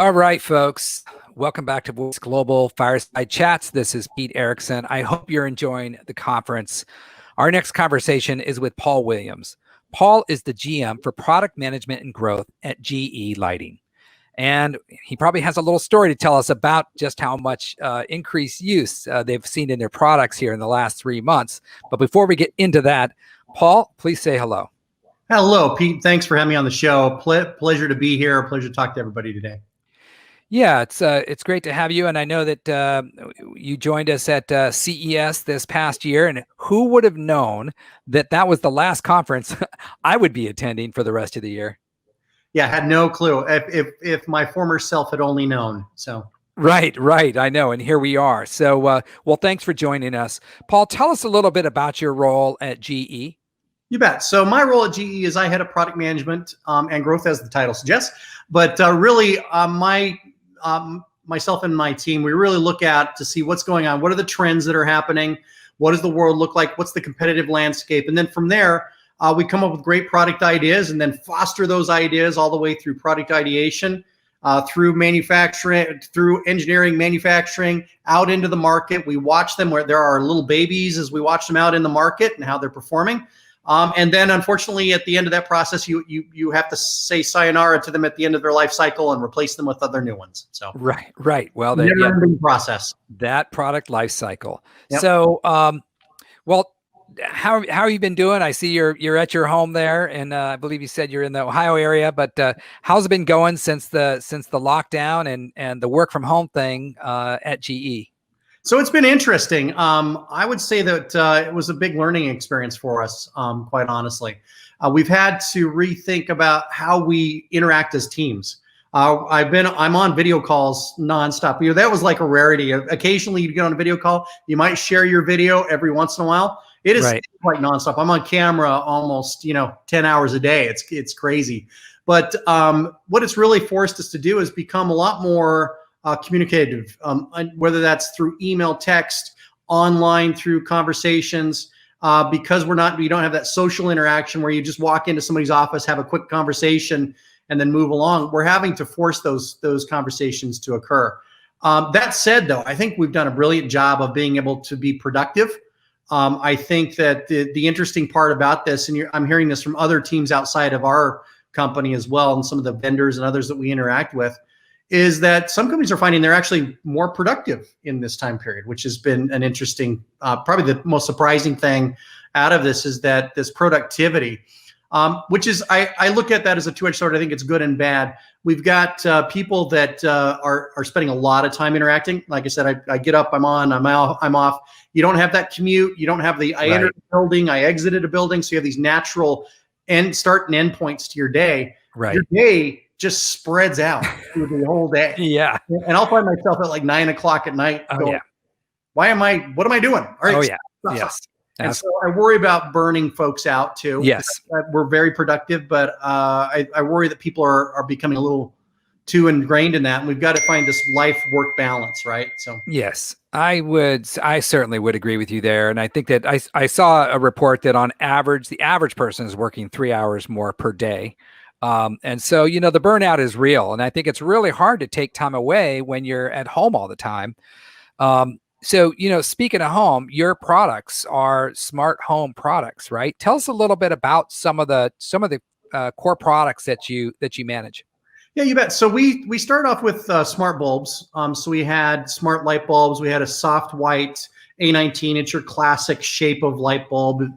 All right, folks. Welcome back to Voice Global Fireside Chats. This is Pete Erickson. I hope you're enjoying the conference. Our next conversation is with Paul Williams. Paul is the GM for Product Management and Growth at GE Lighting. And he probably has a little story to tell us about just how much increased use they've seen in their products here in the last 3 months. But before we get into that, Paul, please say hello. Hello, Pete. Thanks for having me on the show. Pleasure to be here. Pleasure to talk to everybody today. Yeah, it's great to have you, and I know that you joined us at CES this past year. And who would have known that that was the last conference I would be attending for the rest of the year? Yeah, I had no clue. If my former self had only known. So right, I know, and here we are. So, well, thanks for joining us, Paul. Tell us a little bit about your role at GE. You bet. So my role at GE is I head up product management and growth, as the title suggests. But really, myself and my team, we really look at to see what's going on. What are the trends that are happening? What does the world look like? What's the competitive landscape? And then from there, we come up with great product ideas and then foster those ideas all the way through product ideation, through manufacturing, through engineering, manufacturing, out into the market. We watch them where there are little babies as we watch them out in the market and how they're performing. And then, unfortunately, at the end of that process, you have to say sayonara to them at the end of their life cycle and replace them with other new ones. So right. Well, never-ending process. That product life cycle. Yep. So, well, how have you been doing? I see you're at your home there, and I believe you said you're in the Ohio area. But how's it been going since the lockdown and the work from home thing at GE? So it's been interesting. I would say that it was a big learning experience for us, quite honestly. We've had to rethink about how we interact as teams. I'm on video calls nonstop. That was like a rarity. Occasionally you'd get on a video call. You might share your video every once in a while. It is quite nonstop. I'm on camera almost, 10 hours a day. It's crazy. But what it's really forced us to do is become a lot more communicative, whether that's through email, text, online, through conversations, because we don't have that social interaction where you just walk into somebody's office, have a quick conversation, and then move along. We're having to force those conversations to occur. That said, though, I think we've done a brilliant job of being able to be productive. I think that the interesting part about this, and I'm hearing this from other teams outside of our company as well, and some of the vendors and others that we interact with, is that some companies are finding they're actually more productive in this time period, which has been an interesting, probably the most surprising thing out of this is that this productivity, which is, I look at that as a two-edged sword. I think it's good and bad. We've got people that are spending a lot of time interacting. Like I said, I get up, I'm on, I'm out, I'm off. You don't have that commute. You don't have I entered a building, I exited a building. So you have these natural start and end points to your day. Right. Your day just spreads out through the whole day. Yeah. And I'll find myself at like 9 o'clock at night going, what am I doing? All right. Yes. And so I worry about burning folks out too. Yes. We're very productive, but I worry that people are becoming a little too ingrained in that. And we've got to find this life-work balance, right? So yes, I certainly would agree with you there. And I think that I saw a report that on average, the average person is working 3 hours more per day. And so, the burnout is real. And I think it's really hard to take time away when you're at home all the time. So, speaking of home, your products are smart home products, right? Tell us a little bit about some of the core products that you manage. Yeah, you bet. So we started off with smart bulbs. So we had smart light bulbs. We had a soft white A19. It's your classic shape of light bulb. It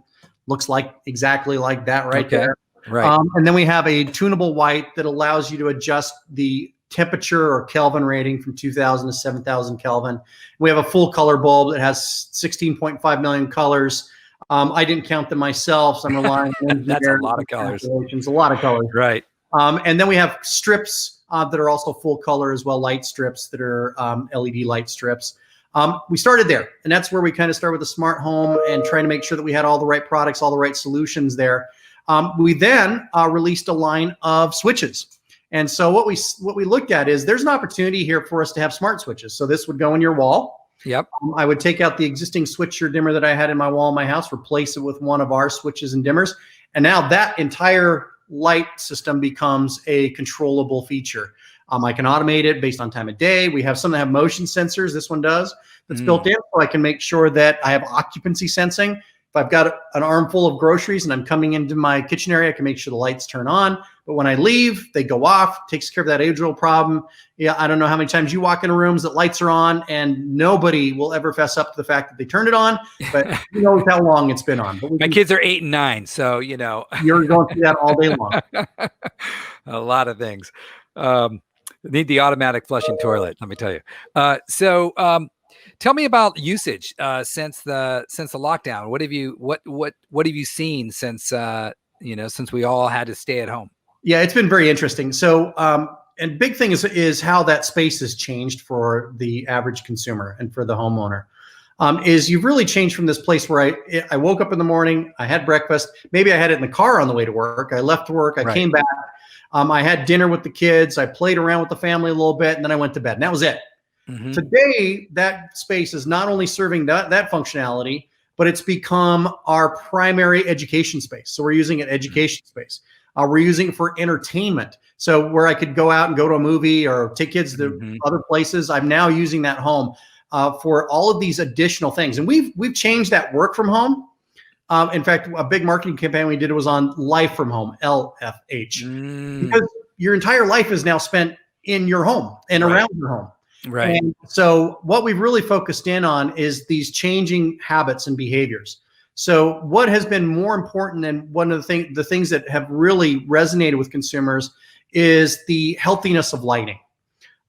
looks like exactly like that right there. Right. And then we have a tunable white that allows you to adjust the temperature or Kelvin rating from 2000 to 7000 Kelvin. We have a full color bulb that has 16.5 million colors. I didn't count them myself, so I'm relying on That's a lot of colors. A lot of colors. Right. And then we have strips that are also full color as well, light strips that are LED light strips. We started there, and that's where we kind of started with the smart home and trying to make sure that we had all the right products, all the right solutions there. We then released a line of switches. And so what we looked at is there's an opportunity here for us to have smart switches. So this would go in your wall. Yep. I would take out the existing switcher dimmer that I had in my wall in my house, replace it with one of our switches and dimmers. And now that entire light system becomes a controllable feature. I can automate it based on time of day. We have some that have motion sensors. This one does. That's built in, so I can make sure that I have occupancy sensing. If I've got an armful of groceries and I'm coming into my kitchen area, I can make sure the lights turn on. But when I leave, they go off. Takes care of that age-old problem. Yeah, I don't know how many times you walk into rooms that lights are on, and nobody will ever fess up to the fact that they turned it on. But who knows how long it's been on? But My kids are 8 and 9, so you're going through that all day long. A lot of things. Need the automatic flushing toilet, let me tell you. So tell me about usage since the lockdown. What have you seen since since we all had to stay at home? Yeah, it's been very interesting. So and big thing is how that space has changed for the average consumer and for the homeowner. Is you've really changed from this place where I woke up in the morning, I had breakfast, maybe I had it in the car on the way to work, I left work, I came back, I had dinner with the kids, I played around with the family a little bit, and then I went to bed, and that was it. Today, that space is not only serving that functionality, but it's become our primary education space. So we're using an education space. We're using it for entertainment. So where I could go out and go to a movie or take kids to other places, I'm now using that home for all of these additional things. And we've changed that work from home. In fact, a big marketing campaign we did was on life from home, LFH, because your entire life is now spent in your home and around your home. Right. And so what we've really focused in on is these changing habits and behaviors. So what has been more important, and one of the things that have really resonated with consumers, is the healthiness of lighting.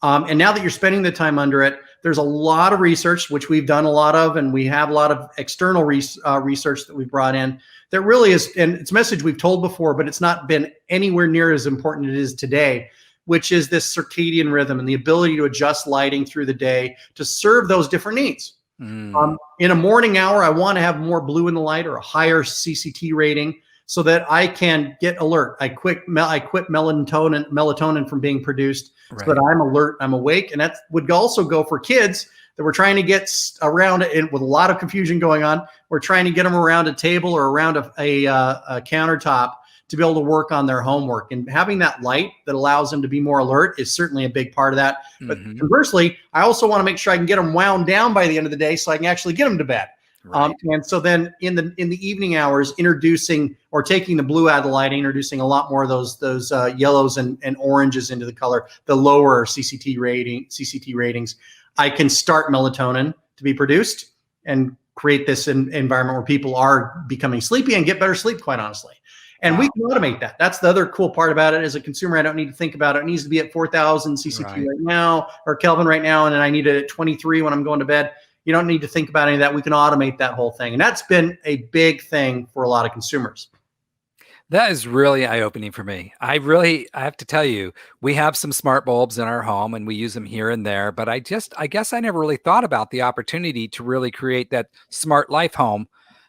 And now that you're spending the time under it, there's a lot of research, which we've done a lot of, and we have a lot of external research that we've brought in that really is, and it's a message we've told before, but it's not been anywhere near as important as it is today, which is this circadian rhythm and the ability to adjust lighting through the day to serve those different needs. In a morning hour, I want to have more blue in the light or a higher CCT rating so that I can get alert. I quit melatonin from being produced so that I'm alert, I'm awake. And that would also go for kids that we're trying to get around it with a lot of confusion going on. We're trying to get them around a table or around a countertop to be able to work on their homework, and having that light that allows them to be more alert is certainly a big part of that. But conversely, I also want to make sure I can get them wound down by the end of the day so I can actually get them to bed. And so then in the evening hours, introducing or taking the blue out of the lighting, introducing a lot more of those yellows and oranges into the color, the lower CCT ratings, I can start melatonin to be produced and create this environment where people are becoming sleepy and get better sleep, quite honestly. And we can automate that. That's the other cool part about it. As a consumer, I don't need to think about it. It needs to be at 4,000 CCT right now, or Kelvin right now, and then I need it at 23 when I'm going to bed. You don't need to think about any of that. We can automate that whole thing. And that's been a big thing for a lot of consumers. That is really eye-opening for me. I have to tell you, we have some smart bulbs in our home and we use them here and there, but I guess I never really thought about the opportunity to really create that smart life home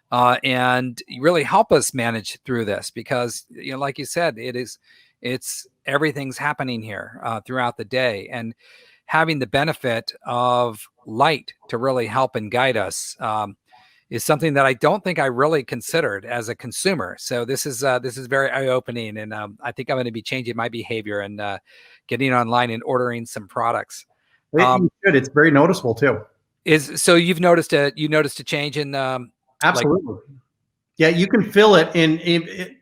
and really help us manage through this, because like you said, it's everything's happening here throughout the day, and having the benefit of light to really help and guide us is something that I don't think I really considered as a consumer. So this is very eye-opening, and I think I'm going to be changing my behavior and getting online and ordering some products. You should. It's very noticeable too. So you've noticed a change in absolutely. Yeah, you can feel it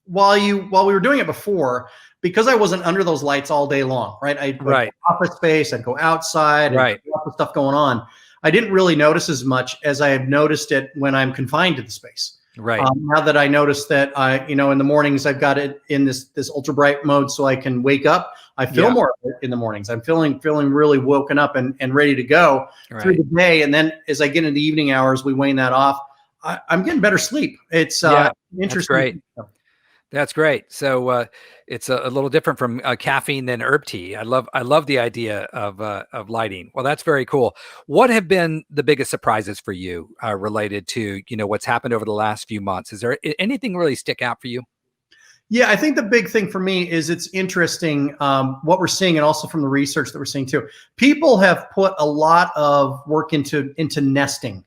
while we were doing it before, because I wasn't under those lights all day long, right? I'd go to office space, I'd go outside, and lots of stuff going on. I didn't really notice as much as I have noticed it when I'm confined to the space. Now that I notice that in the mornings I've got it in this ultra bright mode so I can wake up, I feel more in the mornings. I'm feeling really woken up and ready to go through the day. And then as I get into the evening hours, we wane that off. I'm getting better sleep. It's interesting. That's great. That's great. So it's a little different from caffeine than herb tea. I love the idea of lighting. Well, that's very cool. What have been the biggest surprises for you related to what's happened over the last few months? Is there anything really stick out for you? Yeah, I think the big thing for me is it's interesting what we're seeing, and also from the research that we're seeing too. People have put a lot of work into nesting,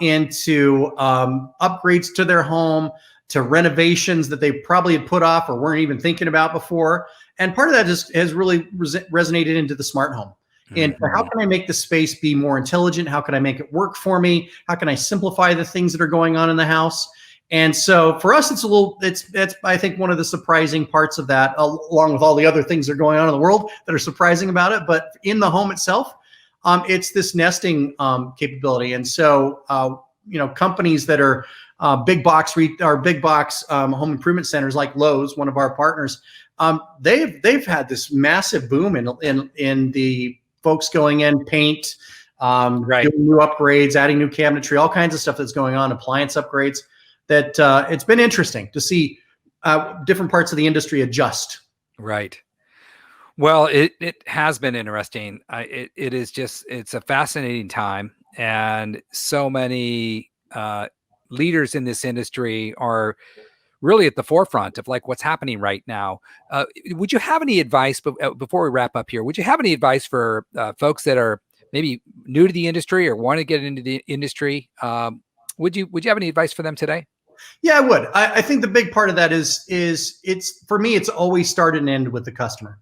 into upgrades to their home, to renovations that they probably had put off or weren't even thinking about before. And part of that just has really resonated into the smart home. And how can I make the space be more intelligent? How can I make it work for me? How can I simplify the things that are going on in the house? And so for us, it's I think one of the surprising parts of that, along with all the other things that are going on in the world that are surprising about it. But in the home itself, it's this nesting capability. And so, companies that are big box home improvement centers like Lowe's, one of our partners, they've had this massive boom in the folks going in, paint, doing new upgrades, adding new cabinetry, all kinds of stuff that's going on, appliance upgrades. That it's been interesting to see different parts of the industry adjust. Right. Well, it has been interesting. It's a fascinating time, and so many leaders in this industry are really at the forefront of like what's happening right now. Would you have any advice before we wrap up here? Would you have any advice for folks that are maybe new to the industry or want to get into the industry? Would you have any advice for them today? Yeah, I would. I think the big part of that is it's for me, it's always start and end with the customer.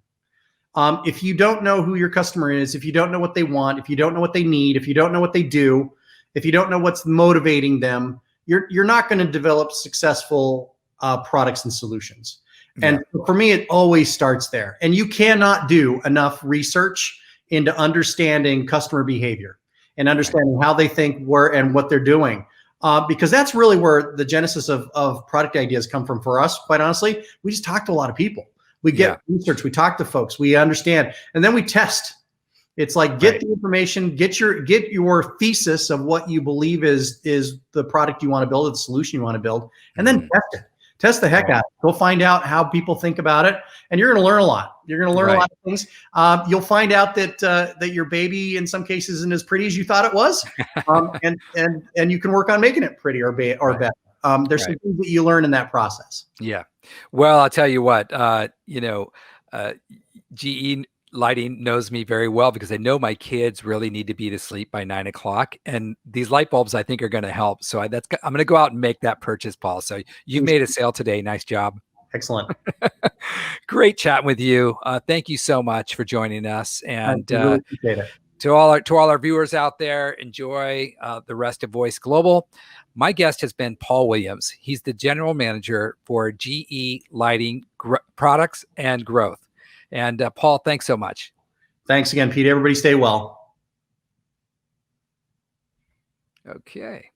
If you don't know who your customer is, if you don't know what they want, if you don't know what they need, if you don't know what they do, if you don't know what's motivating them, you're not going to develop successful products and solutions. And for me, it always starts there. And you cannot do enough research into understanding customer behavior and understanding how they think, where, and what they're doing. Because that's really where the genesis of product ideas come from for us, quite honestly. We just talk to a lot of people. We get research, we talk to folks, we understand, and then we test. It's like get the information, get your thesis of what you believe is the product you want to build, or the solution you want to build, and then test it. Test the heck out. Go find out how people think about it, and you're going to learn a lot. You're going to learn a lot of things. You'll find out that your baby, in some cases, isn't as pretty as you thought it was, and you can work on making it pretty or better. There's some things that you learn in that process. Yeah. Well, I'll tell you what. GE Lighting knows me very well because they know my kids really need to be to sleep by 9 o'clock, and these light bulbs I think are going to help. So I'm going to go out and make that purchase, Paul. So you made a sale today. Nice job. Excellent. Great chatting with you. Thank you so much for joining us. And really appreciate it. To all our viewers out there, enjoy the rest of Voice Global. My guest has been Paul Williams. He's the general manager for GE Lighting Products and Growth. And Paul, thanks so much. Thanks again, Pete. Everybody stay well. Okay.